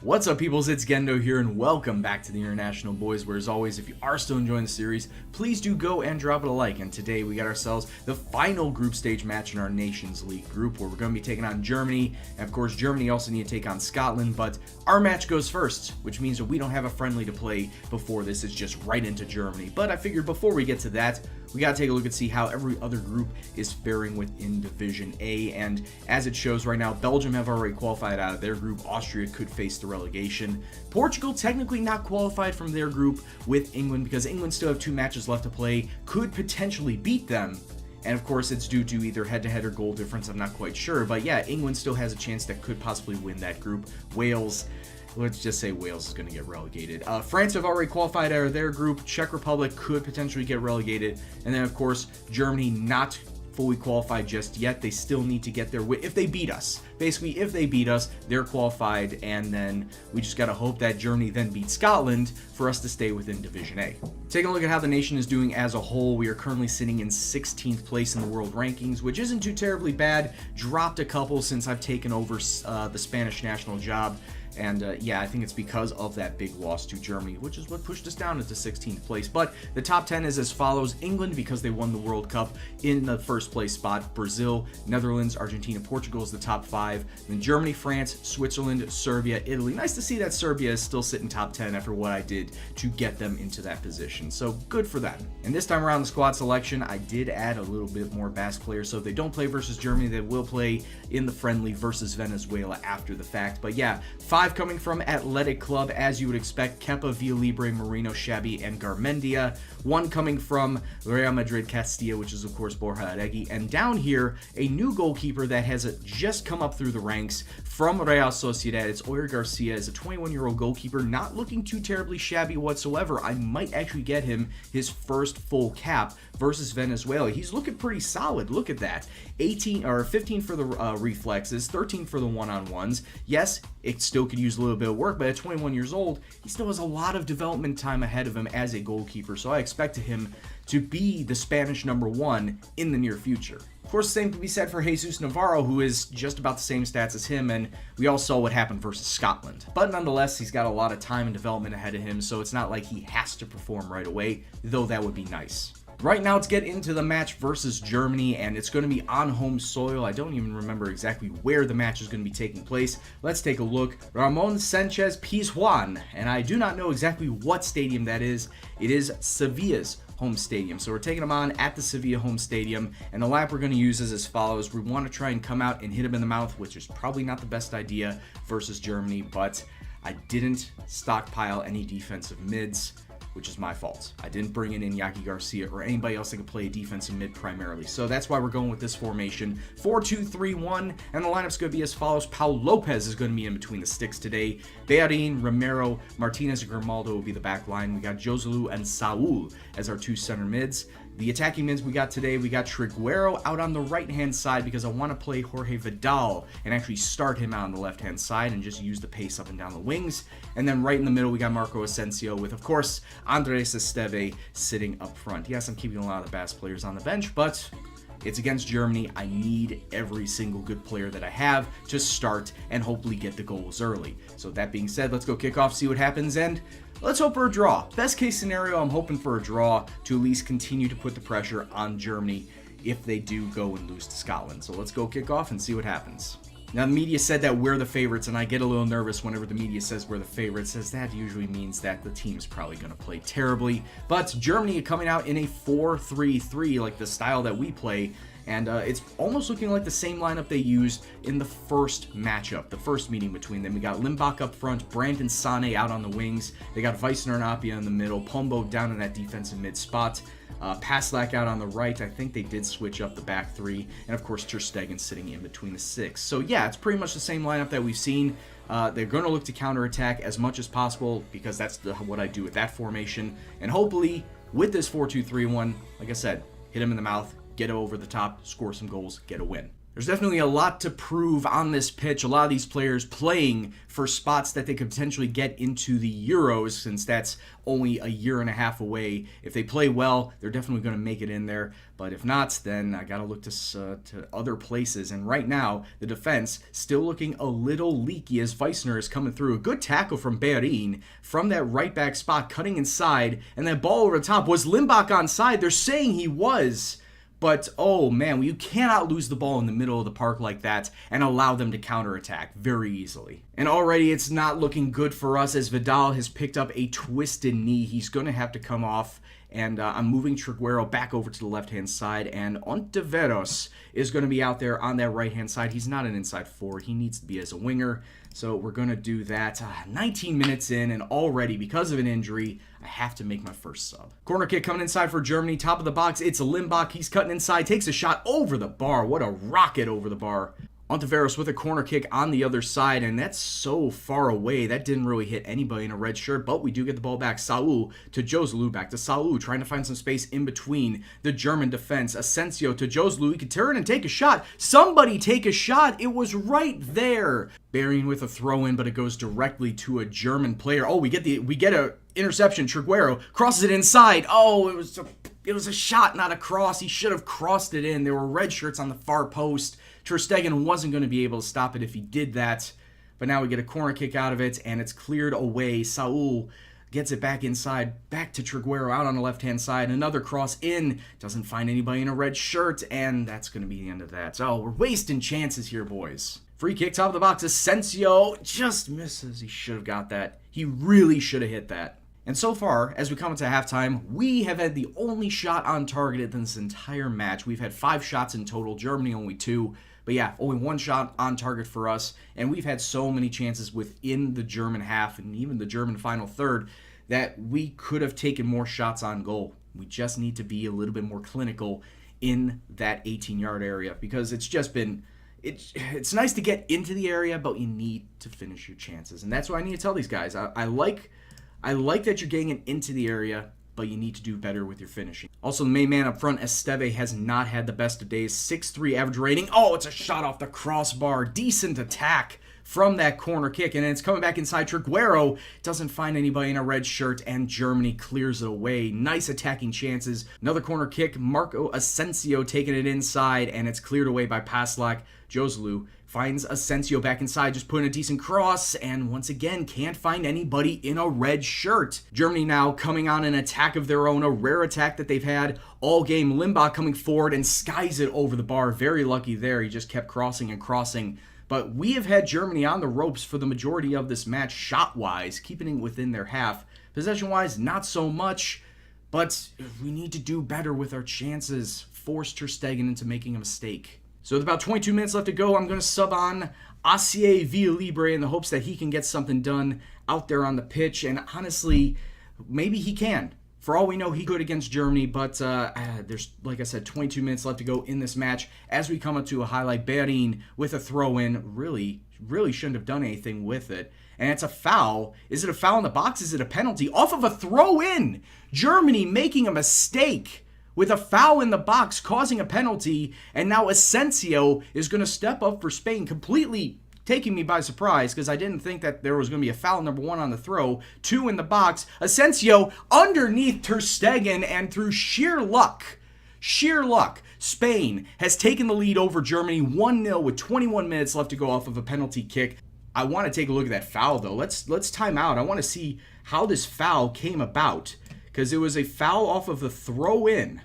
What's up, peoples? It's Gendo here, and welcome back to the International Boys, where as always, if you are still enjoying the series, please do go and drop it a like. And today we got ourselves the final group stage match in our Nations League group, where we're going to be taking on Germany. And of course, Germany also need to take on Scotland, but our match goes first, which means that we don't have a friendly to play before this. It's just right into Germany. But I figured before we get to that, we got to take a look and see how every other group is faring within Division A. And as it shows right now, Belgium have already qualified out of their group. Austria could face the relegation. Portugal technically not qualified from their group with England because England still have 2 matches left to play. Could potentially beat them. And of course, it's due to either head-to-head or goal difference. I'm not quite sure. But yeah, England still has a chance that could possibly win that group. Wales, let's just say Wales is going to get relegated. France have already qualified out of their group. Czech Republic could potentially get relegated. And then, of course, Germany not fully qualified just yet. They still need to get there if they beat us. Basically, if they beat us, they're qualified. And then we just got to hope that Germany then beats Scotland for us to stay within Division A. Taking a look at how the nation is doing as a whole, we are currently sitting in 16th place in the world rankings, which isn't too terribly bad. Dropped a couple since I've taken over the Spanish national job. And yeah, I think it's because of that big loss to Germany, which is what pushed us down into 16th place. But the top 10 is as follows. England, because they won the World Cup in the first place spot. Brazil, Netherlands, Argentina, Portugal is the top 5. Then Germany, France, Switzerland, Serbia, Italy. Nice to see that Serbia is still sitting top 10 after what I did to get them into that position. So good for them. And this time around the squad selection, I did add a little bit more Basque players. So if they don't play versus Germany, they will play in the friendly versus Venezuela after the fact. But yeah, 5 coming from Athletic Club, as you would expect: Kepa, Villalibre, Moreno, Shabby, and Garmendia. 1 coming from Real Madrid Castilla, which is of course Borja Arregui. And down here, a new goalkeeper that has just come up through the ranks from Real Sociedad. It's Oyer Garcia. Is a 21-year-old goalkeeper, not looking too terribly shabby whatsoever. I might actually get him his first full cap versus Venezuela. He's looking pretty solid. Look at that. 15 for the reflexes, 13 for the one-on-ones. Yes, it still could use a little bit of work, but at 21 years old, he still has a lot of development time ahead of him as a goalkeeper, so I expect him to be the Spanish #1 in the near future. Of course, the same can be said for Jesus Navarro, who is just about the same stats as him, and we all saw what happened versus Scotland. But nonetheless, he's got a lot of time and development ahead of him, so it's not like he has to perform right away, though that would be nice. Right now, let's get into the match versus Germany, and it's going to be on home soil. I don't even remember exactly where the match is going to be taking place. Let's take a look. Ramon Sanchez Pizjuan, and I do not know exactly what stadium that is. It is Sevilla's home stadium. So we're taking them on at the Sevilla home stadium, and the lineup we're going to use is as follows. We want to try and come out and hit him in the mouth, which is probably not the best idea versus Germany, but I didn't stockpile any defensive mids, which is my fault. I didn't bring in Iñaki Garcia or anybody else that could play defensive mid primarily. So that's why we're going with this formation. 4-2-3-1, and the lineup's going to be as follows. Paul Lopez is going to be in between the sticks today. Bearin, Romero, Martinez, and Grimaldo will be the back line. We got Joselu and Saul as our 2 center mids. The attacking mids we got today, we got Triguero out on the right-hand side because I want to play Jorge Vidal and actually start him out on the left-hand side and just use the pace up and down the wings. And then right in the middle, we got Marco Asensio with, of course, Andres Esteve sitting up front. Yes, I'm keeping a lot of the Basque players on the bench, but it's against Germany. I need every single good player that I have to start and hopefully get the goals early. So that being said, let's go kick off, see what happens, and let's hope for a draw. Best case scenario, I'm hoping for a draw to at least continue to put the pressure on Germany if they do go and lose to Scotland. So let's go kick off and see what happens. Now, the media said that we're the favorites, and I get a little nervous whenever the media says we're the favorites, as that usually means that the team's probably going to play terribly. But Germany coming out in a 4-3-3, like the style that we play, and it's almost looking like the same lineup they used in the first matchup, the first meeting between them. We got Limbach up front, Brandon Sane out on the wings. They got Weissner and Apia in the middle, Pombo down in that defensive mid spot. Paslak out on the right. I think they did switch up the back 3. And, of course, Ter Stegen sitting in between the 6. So, yeah, it's pretty much the same lineup that we've seen. They're going to look to counterattack as much as possible because that's what I do with that formation. And hopefully, with this 4-2-3-1, like I said, hit him in the mouth, get him over the top, score some goals, get a win. There's definitely a lot to prove on this pitch. A lot of these players playing for spots that they could potentially get into the Euros, since that's only a year and a half away. If they play well, they're definitely going to make it in there. But if not, then I got to look to other places. And right now, the defense still looking a little leaky as Weissner is coming through. A good tackle from Berin from that right back spot, cutting inside. And that ball over the top. Was Limbach onside? They're saying he was. But, oh man, you cannot lose the ball in the middle of the park like that and allow them to counterattack very easily. And already it's not looking good for us as Vidal has picked up a twisted knee. He's going to have to come off. And I'm moving Triguero back over to the left-hand side. And Ontiveros is going to be out there on that right-hand side. He's not an inside forward. He needs to be as a winger. So we're going to do that. 19 minutes in, and already, because of an injury, I have to make my first sub. Corner kick coming inside for Germany. Top of the box, it's Limbach. He's cutting inside, takes a shot over the bar. What a rocket over the bar. Ontiveros with a corner kick on the other side, and that's so far away. That didn't really hit anybody in a red shirt, but we do get the ball back. Saul to Joselu, back to Saul, trying to find some space in between the German defense. Asensio to Joselu. He could turn and take a shot. Somebody take a shot. It was right there. Berin with a throw-in, but it goes directly to a German player. Oh, we get a interception. Triguero crosses it inside. Oh, it was a shot, not a cross. He should have crossed it in. There were red shirts on the far post. Ter Stegen wasn't going to be able to stop it if he did that. But now we get a corner kick out of it, and it's cleared away. Saul gets it back inside, back to Triguero out on the left-hand side. Another cross in. Doesn't find anybody in a red shirt, and that's going to be the end of that. So we're wasting chances here, boys. Free kick, top of the box. Asensio just misses. He should have got that. He really should have hit that. And so far, as we come into halftime, we have had the only shot on target in this entire match. We've had 5 shots in total. Germany only 2. But yeah, only 1 shot on target for us. And we've had so many chances within the German half and even the German final third that we could have taken more shots on goal. We just need to be a little bit more clinical in that 18-yard area, because it's just been... It's nice to get into the area, but you need to finish your chances. And that's what I need to tell these guys. I like that you're getting it into the area, but you need to do better with your finishing. Also, the main man up front, Esteve, has not had the best of days. 6'3" average rating. Oh, it's a shot off the crossbar. Decent attack from that corner kick, and it's coming back inside. Triguero doesn't find anybody in a red shirt, and Germany clears it away. Nice attacking chances. Another corner kick. Marco Asensio taking it inside, and it's cleared away by Paslak. Joselu finds Asensio back inside, just putting a decent cross, and once again, can't find anybody in a red shirt. Germany now coming on an attack of their own, a rare attack that they've had all game. Limbach coming forward and skies it over the bar. Very lucky there. He just kept crossing and crossing. But we have had Germany on the ropes for the majority of this match, shot-wise, keeping it within their half. Possession-wise, not so much, but we need to do better with our chances. Force Ter Stegen into making a mistake. So with about 22 minutes left to go, I'm going to sub on Asier Villalibre in the hopes that he can get something done out there on the pitch. And honestly, maybe he can. For all we know, he could against Germany, but there's, like I said, 22 minutes left to go in this match. As we come up to a highlight, Berin with a throw-in really shouldn't have done anything with it. And it's a foul. Is it a foul in the box? Is it a penalty? Off of a throw-in! Germany making a mistake with a foul in the box, causing a penalty, and now Asensio is going to step up for Spain, completely taking me by surprise, because I didn't think that there was going to be a foul, number 1 on the throw, 2 in the box. Asensio underneath Ter Stegen, and through sheer luck, Spain has taken the lead over Germany 1-0 with 21 minutes left to go off of a penalty kick. I want to take a look at that foul, though. Let's time out. I want to see how this foul came about, because it was a foul off of the throw-in,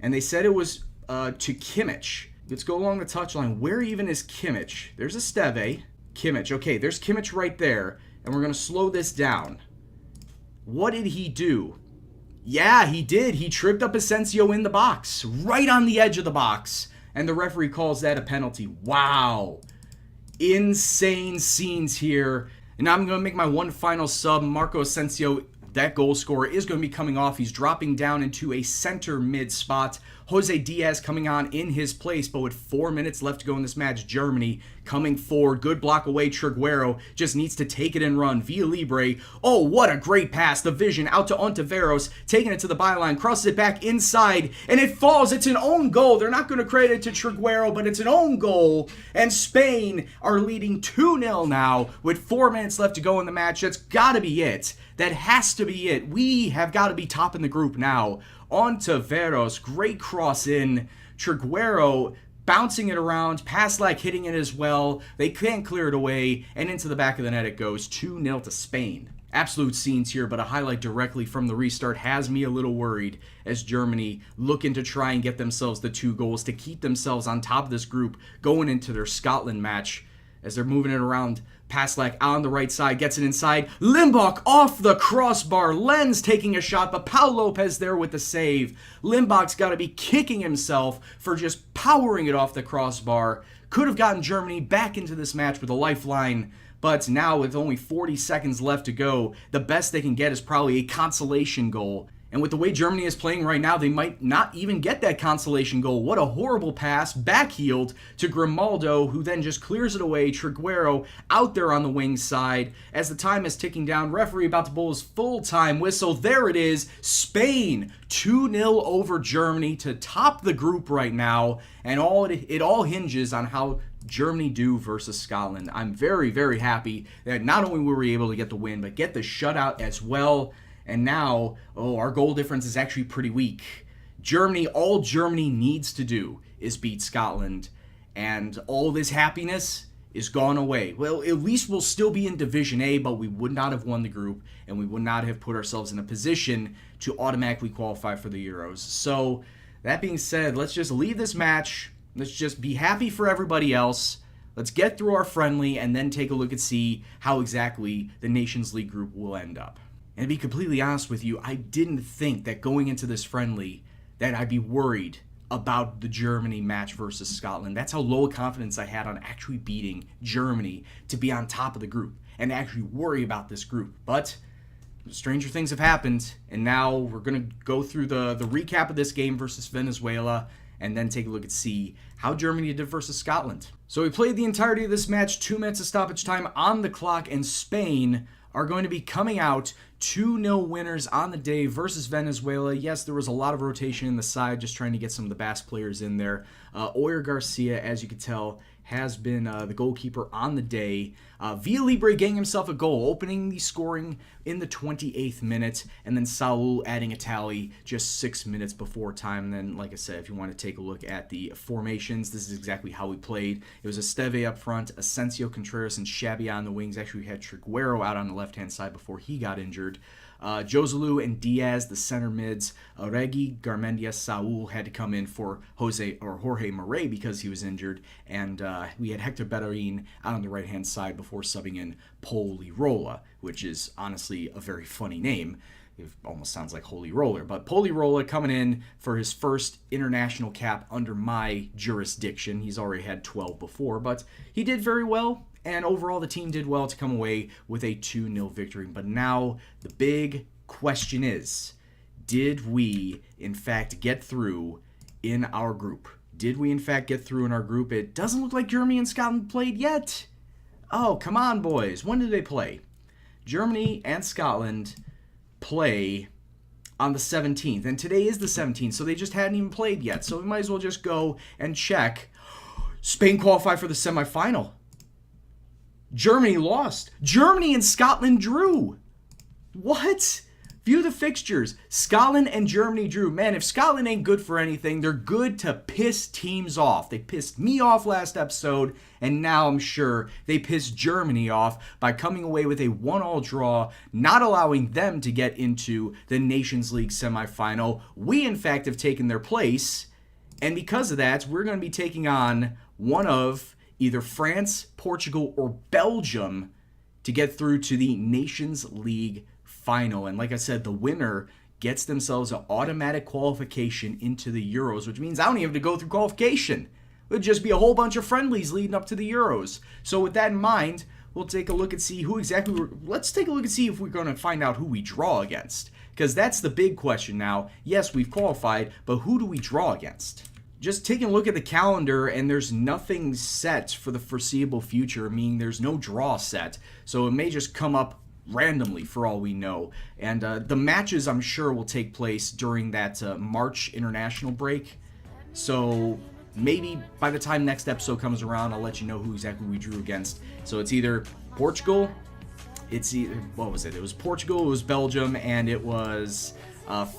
and they said it was to Kimmich. Let's go along the touchline. Where even is Kimmich? There's Esteve. Kimmich. Okay, there's Kimmich right there, and we're going to slow this down. What did he do? Yeah, he did. He tripped up Asensio in the box, right on the edge of the box, and the referee calls that a penalty. Wow. Insane scenes here. And now I'm going to make my one final sub. Marco Asensio, that goal scorer, is going to be coming off. He's dropping down into a center mid spot, Jose Diaz coming on in his place, but with 4 minutes left to go in this match, Germany coming forward. Good block away. Triguero just needs to take it and run. Via Libre. Oh, what a great pass. The vision out to Ontiveros, taking it to the byline, crosses it back inside, and it falls. It's an own goal. They're not going to credit it to Triguero, but it's an own goal. And Spain are leading 2-0 now with 4 minutes left to go in the match. That's got to be it. That has to be it. We have got to be top in the group now. Ontiveros, great cross in. Triguero bouncing it around, Paslak hitting it as well. They can't clear it away, and into the back of the net it goes. 2-0 to Spain. Absolute scenes here, but a highlight directly from the restart has me a little worried as Germany looking to try and get themselves the 2 goals to keep themselves on top of this group going into their Scotland match. As they're moving it around, Paslak on the right side, gets it inside. Limbach off the crossbar. Lenz taking a shot, but Pau Lopez there with the save. Limbach's got to be kicking himself for just powering it off the crossbar. Could have gotten Germany back into this match with a lifeline, but now with only 40 seconds left to go, the best they can get is probably a consolation goal. And with the way Germany is playing right now, they might not even get that consolation goal. What a horrible pass, backheeled to Grimaldo, who then just clears it away. Triguero out there on the wing side. As the time is ticking down, referee about to blow his full-time whistle. There it is, Spain 2-0 over Germany to top the group right now. And it all hinges on how Germany do versus Scotland. I'm very, very happy that not only were we able to get the win, but get the shutout as well. And now, our goal difference is actually pretty weak. All Germany needs to do is beat Scotland, and all this happiness is gone away. Well, at least we'll still be in Division A, but we would not have won the group, and we would not have put ourselves in a position to automatically qualify for the Euros. So, that being said, let's just leave this match. Let's just be happy for everybody else. Let's get through our friendly, and then take a look and see how exactly the Nations League group will end up. And to be completely honest with you, I didn't think that going into this friendly that I'd be worried about the Germany match versus Scotland. That's how low confidence I had on actually beating Germany to be on top of the group and actually worry about this group. But stranger things have happened, and now we're going to go through the recap of this game versus Venezuela and then take a look and see how Germany did versus Scotland. So we played the entirety of this match, 2 minutes of stoppage time on the clock, and Spain are going to be coming out 2-0 winners on the day versus Venezuela. Yes, there was a lot of rotation in the side, just trying to get some of the Basque players in there. Oyer Garcia, as you can tell, has been the goalkeeper on the day. Villa Libre getting himself a goal, opening the scoring in the 28th minute, and then Saul adding a tally just 6 minutes before time. And then, like I said, if you want to take a look at the formations, this is exactly how we played. It was Esteve up front, Asensio, Contreras, and Xabi on the wings. Actually, we had Triguero out on the left-hand side before he got injured. Joselu and Diaz, the center mids. Regi, Garmendia, Saul had to come in for Jorge Moret because he was injured. And we had Hector Bellerin out on the right-hand side before subbing in Polirola, which is honestly a very funny name. It almost sounds like Holy Roller. But Polirola coming in for his first international cap under my jurisdiction. He's already had 12 before, but he did very well. And overall, the team did well to come away with a 2-0 victory. But now, the big question is, did we, in fact, get through in our group? Did we, in fact, get through in our group? It doesn't look like Germany and Scotland played yet. Oh, come on, boys. When did they play? Germany and Scotland play on the 17th. And today is the 17th, so they just hadn't even played yet. So we might as well just go and check. Spain qualified for the semifinal. Germany lost. Germany and Scotland drew. What? View the fixtures. Scotland and Germany drew. Man, if Scotland ain't good for anything, they're good to piss teams off. They pissed me off last episode, and now I'm sure they pissed Germany off by coming away with a 1-1 draw, not allowing them to get into the Nations League semifinal. We, in fact, have taken their place, and because of that, we're going to be taking on one of either France, Portugal, or Belgium to get through to the Nations League final. And like I said, the winner gets themselves an automatic qualification into the Euros, which means I don't even have to go through qualification. It would just be a whole bunch of friendlies leading up to the Euros. So with that in mind, we'll take a look and see who exactly let's take a look and see if we're going to find out who we draw against. Because that's the big question now. Yes, we've qualified, but who do we draw against? Just taking a look at the calendar, and there's nothing set for the foreseeable future, meaning there's no draw set. So it may just come up randomly for all we know. And the matches, I'm sure, will take place during that March international break. So maybe by the time next episode comes around, I'll let you know who exactly we drew against. So it's either Portugal, what was it? It was Portugal, it was Belgium, and it was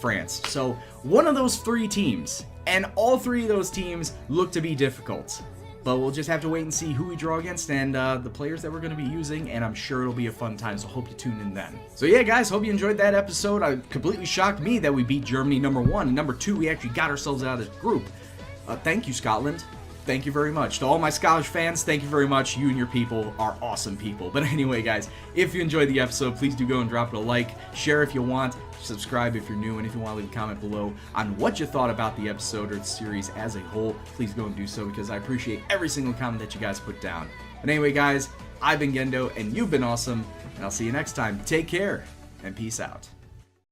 France. So one of those three teams, and all three of those teams look to be difficult. But we'll just have to wait and see who we draw against and the players that we're going to be using, and I'm sure it'll be a fun time, so hope you tune in then. So yeah, guys, hope you enjoyed that episode. It completely shocked me that we beat Germany, number one, and number two, we actually got ourselves out of this group. Thank you, Scotland. Thank you very much. To all my Scottish fans, thank you very much. You and your people are awesome people. But anyway, guys, if you enjoyed the episode, please do go and drop it a like, share if you want, subscribe if you're new, and if you want to leave a comment below on what you thought about the episode or the series as a whole, please go and do so, because I appreciate every single comment that you guys put down. But anyway, guys, I've been Gendo, and you've been awesome, and I'll see you next time. Take care, and peace out.